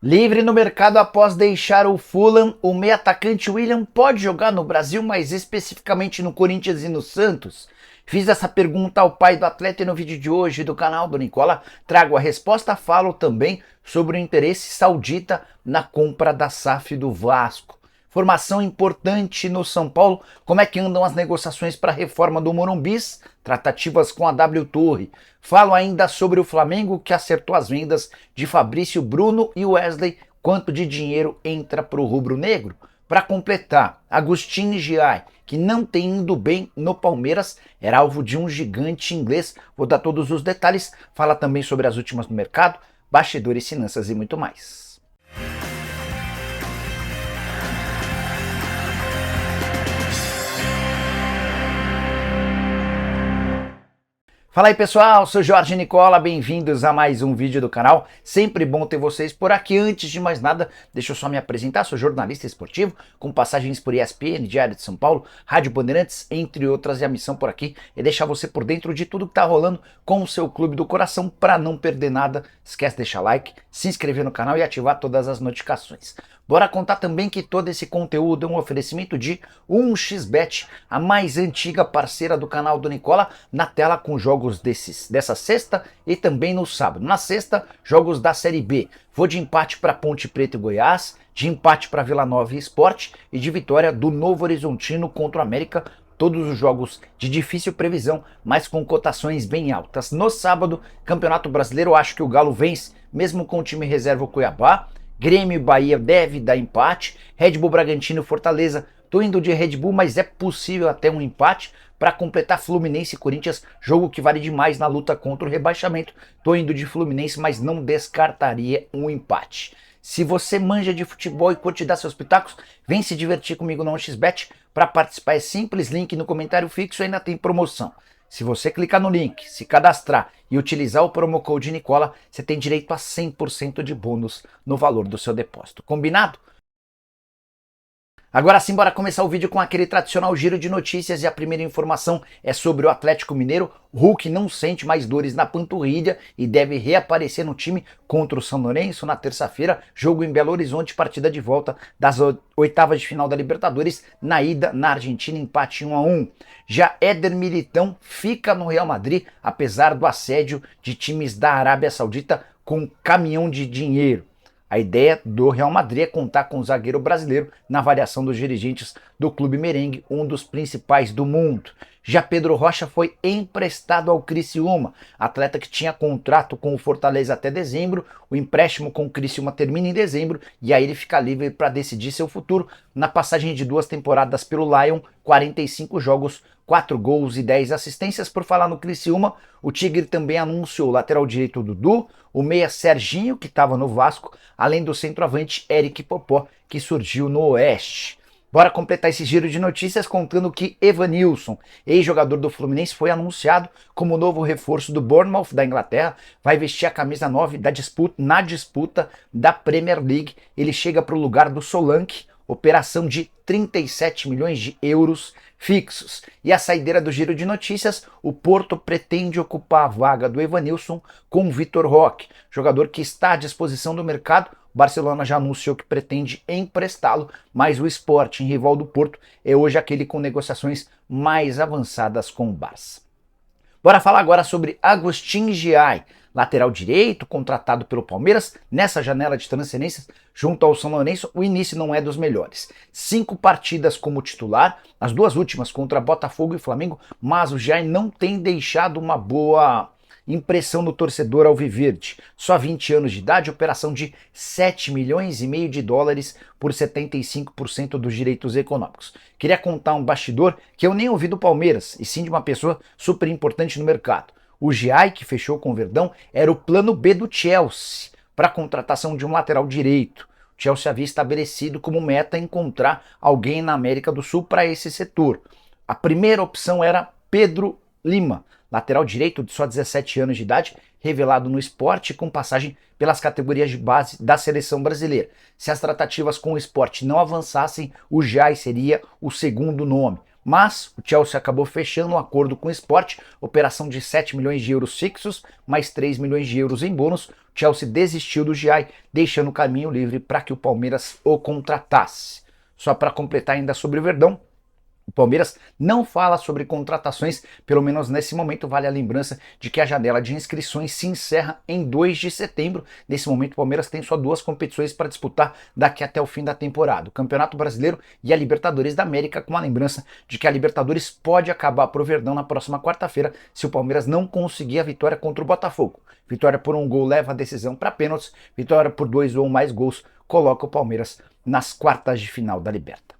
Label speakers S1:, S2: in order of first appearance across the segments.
S1: Livre no mercado após deixar o Fulham, o meio atacante William pode jogar no Brasil, mas especificamente no Corinthians e no Santos? Fiz essa pergunta ao pai do atleta e no vídeo de hoje do canal do Nicola trago a resposta. Falo também sobre o interesse saudita na compra da SAF do Vasco. Formação importante no São Paulo, como é que andam as negociações para a reforma do Morumbis, tratativas com a W Torre. Falo ainda sobre o Flamengo, que acertou as vendas de Fabrício, Bruno e Wesley, quanto de dinheiro entra para o rubro-negro. Para completar, Agustin Giai, que não tem indo bem no Palmeiras, era alvo de um gigante inglês. Vou dar todos os detalhes, fala também sobre as últimas no mercado, bastidores, finanças e muito mais. Fala aí pessoal, sou Jorge Nicola, bem-vindos a mais um vídeo do canal, sempre bom ter vocês por aqui. Antes de mais nada, deixa eu só me apresentar, sou jornalista esportivo, com passagens por ESPN, Diário de São Paulo, Rádio Bandeirantes, entre outras, e a missão por aqui é deixar você por dentro de tudo que tá rolando com o seu clube do coração. Para não perder nada, esquece de deixar like, se inscrever no canal e ativar todas as notificações. Bora contar também que todo esse conteúdo é um oferecimento de 1xBet, a mais antiga parceira do canal do Nicola, na tela com jogos dessa sexta e também no sábado. Na sexta, jogos da Série B. Vou de empate para Ponte Preta e Goiás, de empate para Vila Nova e Sport e de vitória do Novo Horizontino contra o América. Todos os jogos de difícil previsão, mas com cotações bem altas. No sábado, Campeonato Brasileiro, eu acho que o Galo vence, mesmo com o time reserva o Cuiabá. Grêmio e Bahia deve dar empate. Red Bull Bragantino e Fortaleza, tô indo de Red Bull, mas é possível até um empate. Para completar, Fluminense e Corinthians, jogo que vale demais na luta contra o rebaixamento. Tô indo de Fluminense, mas não descartaria um empate. Se você manja de futebol e curte dar seus pitacos, vem se divertir comigo no 1xBet. Para participar é simples, link no comentário fixo, ainda tem promoção. Se você clicar no link, se cadastrar e utilizar o promo code Nicola, você tem direito a 100% de bônus no valor do seu depósito. Combinado? Agora sim, bora começar o vídeo com aquele tradicional giro de notícias, e a primeira informação é sobre o Atlético Mineiro. Hulk não sente mais dores na panturrilha e deve reaparecer no time contra o São Lourenço na terça-feira, jogo em Belo Horizonte, partida de volta das oitavas de final da Libertadores, na ida na Argentina, empate 1-1. Já Éder Militão fica no Real Madrid, apesar do assédio de times da Arábia Saudita com caminhão de dinheiro. A ideia do Real Madrid é contar com o zagueiro brasileiro na avaliação dos dirigentes do clube merengue, um dos principais do mundo. Já Pedro Rocha foi emprestado ao Criciúma, atleta que tinha contrato com o Fortaleza até dezembro. O empréstimo com o Criciúma termina em dezembro e aí ele fica livre para decidir seu futuro. Na passagem de 2 temporadas pelo Lyon, 45 jogos, 4 gols e 10 assistências. Por falar no Criciúma, o Tigre também anunciou o lateral direito Dudu, o meia Serginho, que estava no Vasco, além do centroavante Eric Popó, que surgiu no Oeste. Bora completar esse giro de notícias contando que Evanilson, ex-jogador do Fluminense, foi anunciado como novo reforço do Bournemouth da Inglaterra. Vai vestir a camisa 9 na disputa da Premier League. Ele chega para o lugar do Solanke, operação de 37 milhões de euros fixos. E a saideira do giro de notícias, o Porto pretende ocupar a vaga do Evanilson com o Vitor Roque, jogador que está à disposição do mercado. O Barcelona já anunciou que pretende emprestá-lo, mas o Sporting, rival do Porto, é hoje aquele com negociações mais avançadas com o Barça. Bora falar agora sobre Agustin Giai, lateral direito, contratado pelo Palmeiras nessa janela de transferências junto ao São Lourenço. O início não é dos melhores. 5 partidas como titular, as 2 últimas contra Botafogo e Flamengo, mas o Giai não tem deixado uma boa impressão no torcedor alviverde. Só 20 anos de idade, operação de 7 milhões e meio de dólares por 75% dos direitos econômicos. Queria contar um bastidor que eu nem ouvi do Palmeiras, e sim de uma pessoa super importante no mercado. O Giai, que fechou com o Verdão, era o plano B do Chelsea para a contratação de um lateral direito. O Chelsea havia estabelecido como meta encontrar alguém na América do Sul para esse setor. A primeira opção era Pedro Lima, lateral direito de só 17 anos de idade, revelado no Sport, com passagem pelas categorias de base da seleção brasileira. Se as tratativas com o Sport não avançassem, o Giai seria o segundo nome. mas o Chelsea acabou fechando um acordo com o Sport, operação de 7 milhões de euros fixos, mais 3 milhões de euros em bônus. O Chelsea desistiu do Giai, deixando o caminho livre para que o Palmeiras o contratasse. Só para completar ainda sobre o Verdão, o Palmeiras não fala sobre contratações, pelo menos nesse momento. Vale a lembrança de que a janela de inscrições se encerra em 2 de setembro. Nesse momento o Palmeiras tem só 2 competições para disputar daqui até o fim da temporada: o Campeonato Brasileiro e a Libertadores da América, com a lembrança de que a Libertadores pode acabar pro Verdão na próxima quarta-feira se o Palmeiras não conseguir a vitória contra o Botafogo. Vitória por 1 gol leva a decisão para pênaltis, vitória por 2 ou mais gols coloca o Palmeiras nas quartas de final da Liberta.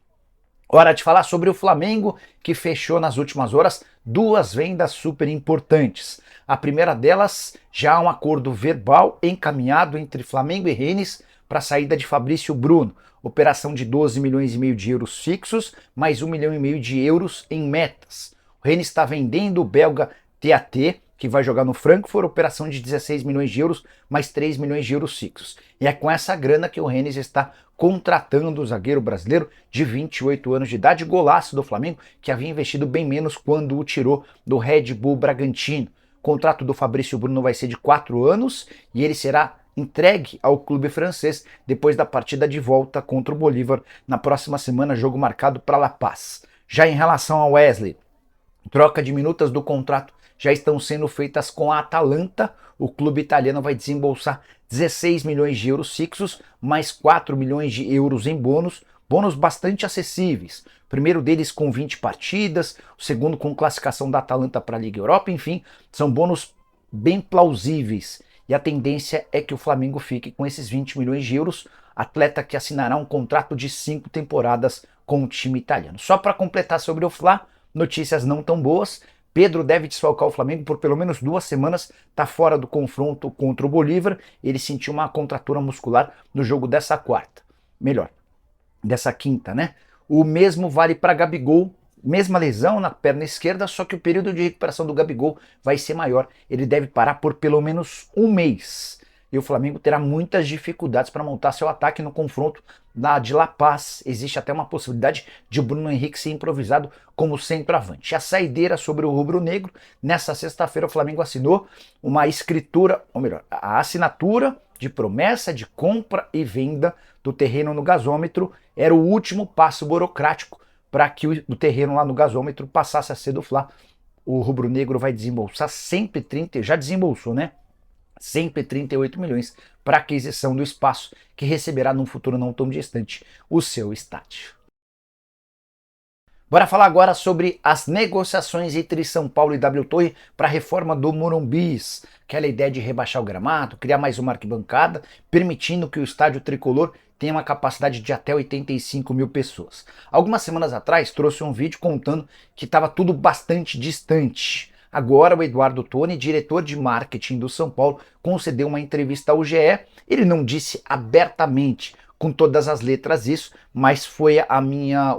S1: Hora de falar sobre o Flamengo, que fechou nas últimas horas 2 vendas super importantes. A primeira delas, já há um acordo verbal encaminhado entre Flamengo e Rennes para a saída de Fabrício Bruno. Operação de 12 milhões e meio de euros fixos, mais 1 milhão e meio de euros em metas. O Rennes está vendendo o belga TAT, que vai jogar no Frankfurt, operação de 16 milhões de euros, mais 3 milhões de euros fixos. E é com essa grana que o Rennes está contratando o zagueiro brasileiro de 28 anos de idade, golaço do Flamengo, que havia investido bem menos quando o tirou do Red Bull Bragantino. O contrato do Fabrício Bruno vai ser de 4 anos e ele será entregue ao clube francês depois da partida de volta contra o Bolívar na próxima semana, jogo marcado para La Paz. Já em relação ao Wesley, troca de minutas do contrato já estão sendo feitas com a Atalanta. O clube italiano vai desembolsar 16 milhões de euros fixos, mais 4 milhões de euros em bônus, bônus bastante acessíveis. O primeiro deles com 20 partidas, o segundo com classificação da Atalanta para a Liga Europa, enfim, são bônus bem plausíveis. E a tendência é que o Flamengo fique com esses 20 milhões de euros, atleta que assinará um contrato de 5 temporadas com o time italiano. Só para completar sobre o Fla, notícias não tão boas. Pedro deve desfalcar o Flamengo por pelo menos 2 semanas, está fora do confronto contra o Bolívar. Ele sentiu uma contratura muscular no jogo dessa quinta, né? O mesmo vale para Gabigol, mesma lesão na perna esquerda, só que o período de recuperação do Gabigol vai ser maior. Ele deve parar por pelo menos 1 mês. E o Flamengo terá muitas dificuldades para montar seu ataque no confronto de La Paz. Existe até uma possibilidade de o Bruno Henrique ser improvisado como centroavante. A saideira sobre o rubro-negro: nessa sexta-feira o Flamengo assinou uma escritura, ou melhor, a assinatura de promessa de compra e venda do terreno no gasômetro. Era o último passo burocrático para que o terreno lá no gasômetro passasse a ser do Fla. O rubro-negro vai desembolsar 130, já desembolsou, né? 138 milhões para aquisição do espaço, que receberá num futuro não tão distante o seu estádio. Bora falar agora sobre as negociações entre São Paulo e W Torre para a reforma do Morumbis. Aquela ideia de rebaixar o gramado, criar mais uma arquibancada, permitindo que o estádio tricolor tenha uma capacidade de até 85 mil pessoas. Algumas semanas atrás trouxe um vídeo contando que estava tudo bastante distante. Agora o Eduardo Toni, diretor de marketing do São Paulo, concedeu uma entrevista ao GE. Ele não disse abertamente, com todas as letras isso, mas foi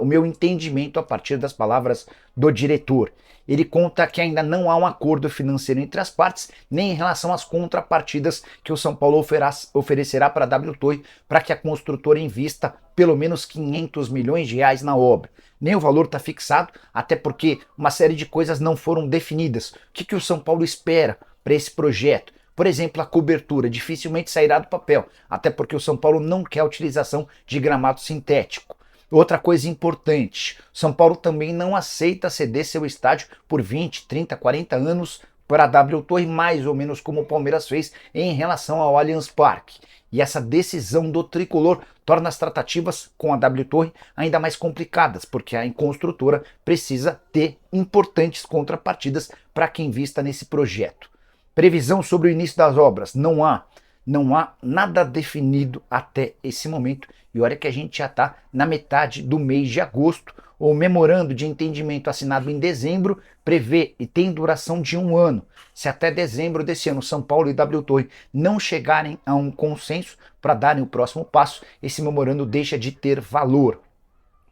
S1: o meu entendimento a partir das palavras do diretor. Ele conta que ainda não há um acordo financeiro entre as partes, nem em relação às contrapartidas que o São Paulo oferecerá para a W Torre para que a construtora invista pelo menos 500 milhões de reais na obra. Nem o valor está fixado, até porque uma série de coisas não foram definidas. O que o São Paulo espera para esse projeto? Por exemplo, a cobertura dificilmente sairá do papel, até porque o São Paulo não quer a utilização de gramado sintético. Outra coisa importante: São Paulo também não aceita ceder seu estádio por 20, 30, 40 anos para a W Torre, mais ou menos como o Palmeiras fez em relação ao Allianz Parque. E essa decisão do tricolor torna as tratativas com a W Torre ainda mais complicadas, porque a construtora precisa ter importantes contrapartidas para que invista nesse projeto. Previsão sobre o início das obras: não há nada definido até esse momento. E olha que a gente já está na metade do mês de agosto. O memorando de entendimento assinado em dezembro prevê e tem duração de 1 ano. Se até dezembro desse ano São Paulo e W Torre não chegarem a um consenso para darem o próximo passo, esse memorando deixa de ter valor.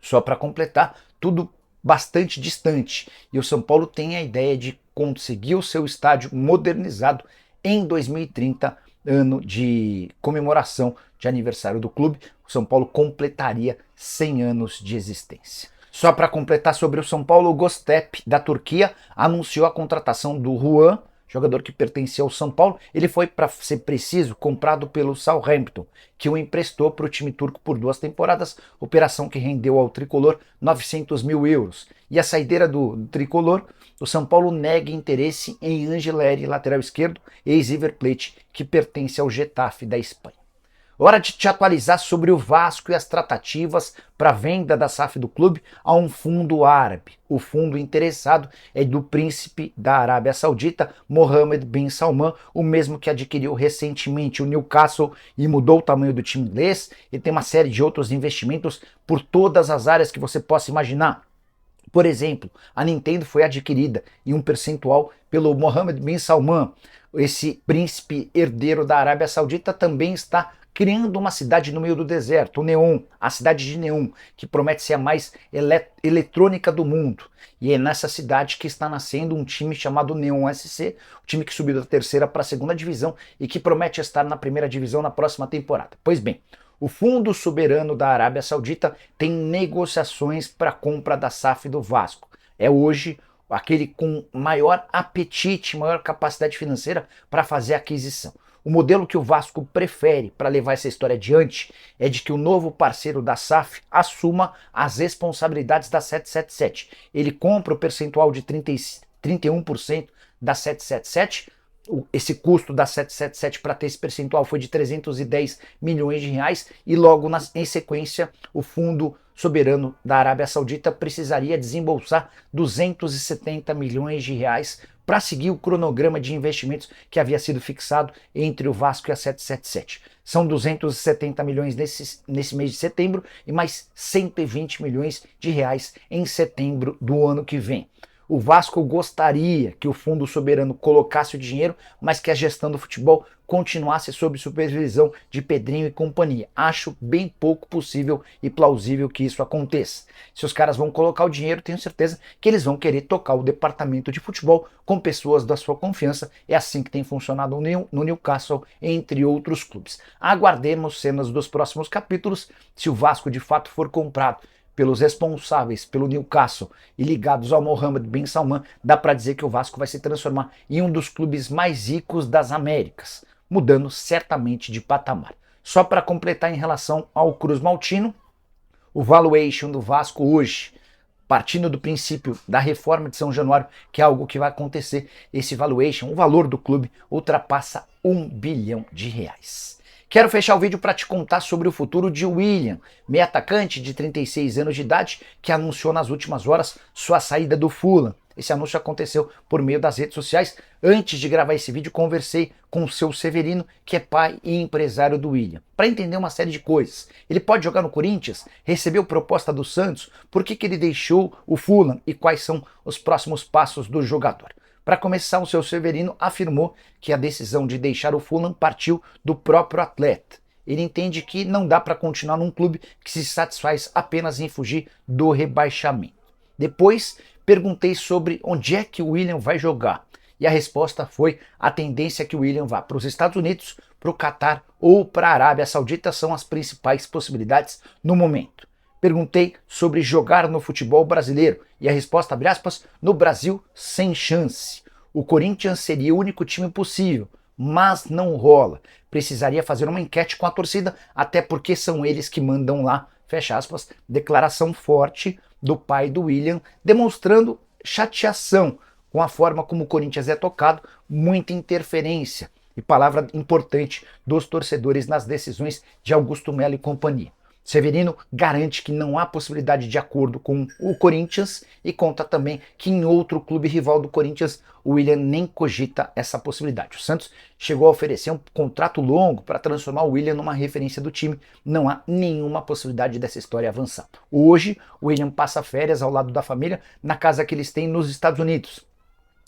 S1: Só para completar, tudo bastante distante. E o São Paulo tem a ideia de conseguir o seu estádio modernizado em 2030, ano de comemoração de aniversário do clube. O São Paulo completaria 100 anos de existência. Só para completar sobre o São Paulo, o Göztepe da Turquia anunciou a contratação do Juan, jogador que pertencia ao São Paulo. Ele foi, para ser preciso, comprado pelo Southampton, que o emprestou para o time turco por 2 temporadas, operação que rendeu ao tricolor 900 mil euros. E a saideira do tricolor, o São Paulo nega interesse em Angileri, lateral esquerdo, ex-River Plate, que pertence ao Getafe da Espanha. Hora de te atualizar sobre o Vasco e as tratativas para a venda da SAF do clube a um fundo árabe. O fundo interessado é do príncipe da Arábia Saudita, Mohammed bin Salman, o mesmo que adquiriu recentemente o Newcastle e mudou o tamanho do time inglês, e tem uma série de outros investimentos por todas as áreas que você possa imaginar. Por exemplo, a Nintendo foi adquirida em um percentual pelo Mohammed bin Salman. Esse príncipe herdeiro da Arábia Saudita também está criando uma cidade no meio do deserto, o Neom, a cidade de Neom, que promete ser a mais eletrônica do mundo. E é nessa cidade que está nascendo um time chamado Neom SC, o time que subiu da 3ª para a 2ª divisão e que promete estar na 1ª divisão na próxima temporada. Pois bem, o Fundo Soberano da Arábia Saudita tem negociações para a compra da SAF do Vasco. É hoje aquele com maior apetite, maior capacidade financeira para fazer a aquisição. O modelo que o Vasco prefere para levar essa história adiante é de que o novo parceiro da SAF assuma as responsabilidades da 777. Ele compra o percentual de 31% da 777. Esse custo da 777 para ter esse percentual foi de 310 milhões de reais e logo em sequência o Fundo Soberano da Arábia Saudita precisaria desembolsar 270 milhões de reais para seguir o cronograma de investimentos que havia sido fixado entre o Vasco e a 777. São 270 milhões nesse mês de setembro e mais 120 milhões de reais em setembro do ano que vem. O Vasco gostaria que o Fundo Soberano colocasse o dinheiro, mas que a gestão do futebol continuasse sob supervisão de Pedrinho e companhia. Acho bem pouco possível e plausível que isso aconteça. Se os caras vão colocar o dinheiro, tenho certeza que eles vão querer tocar o departamento de futebol com pessoas da sua confiança. É assim que tem funcionado no Newcastle, entre outros clubes. Aguardemos cenas dos próximos capítulos. Se o Vasco de fato for comprado pelos responsáveis pelo Newcastle e ligados ao Mohammed bin Salman, dá para dizer que o Vasco vai se transformar em um dos clubes mais ricos das Américas, mudando certamente de patamar. Só para completar em relação ao Cruz Maltino, o valuation do Vasco hoje, partindo do princípio da reforma de São Januário, que é algo que vai acontecer, esse valuation, o valor do clube, ultrapassa 1 bilhão de reais. Quero fechar o vídeo para te contar sobre o futuro de William, meio atacante de 36 anos de idade, que anunciou nas últimas horas sua saída do Fulham. Esse anúncio aconteceu por meio das redes sociais. Antes de gravar esse vídeo, conversei com o seu Severino, que é pai e empresário do William, para entender uma série de coisas. Ele pode jogar no Corinthians? Recebeu proposta do Santos? Por que ele deixou o Fulham? E quais são os próximos passos do jogador? Para começar, o seu Severino afirmou que a decisão de deixar o Fulham partiu do próprio atleta. Ele entende que não dá para continuar num clube que se satisfaz apenas em fugir do rebaixamento. Depois, perguntei sobre onde é que o William vai jogar. E a resposta foi: a tendência é que o William vá para os Estados Unidos, para o Catar ou para a Arábia Saudita, são as principais possibilidades no momento. Perguntei sobre jogar no futebol brasileiro e a resposta, abre aspas, no Brasil, sem chance. O Corinthians seria o único time possível, mas não rola. Precisaria fazer uma enquete com a torcida, até porque são eles que mandam lá, fecha aspas, declaração forte do pai do William, demonstrando chateação com a forma como o Corinthians é tocado, muita interferência e palavra importante dos torcedores nas decisões de Augusto Melo e companhia. Severino garante que não há possibilidade de acordo com o Corinthians e conta também que em outro clube rival do Corinthians o William nem cogita essa possibilidade. O Santos chegou a oferecer um contrato longo para transformar o William numa referência do time. Não há nenhuma possibilidade dessa história avançar. Hoje o William passa férias ao lado da família na casa que eles têm nos Estados Unidos.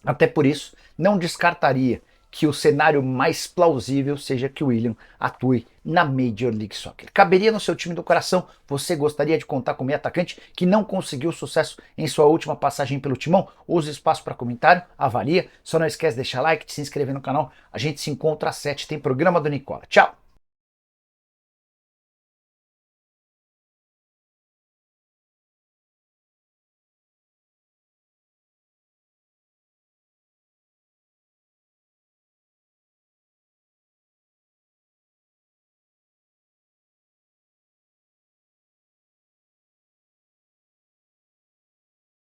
S1: Até por isso, não descartaria que o cenário mais plausível seja que o William atue na Major League Soccer. Caberia no seu time do coração? Você gostaria de contar com um meio atacante que não conseguiu sucesso em sua última passagem pelo Timão? Use espaço para comentário, avalia. Só não esquece de deixar like, de se inscrever no canal. A gente se encontra às 7, tem programa do Nicola. Tchau!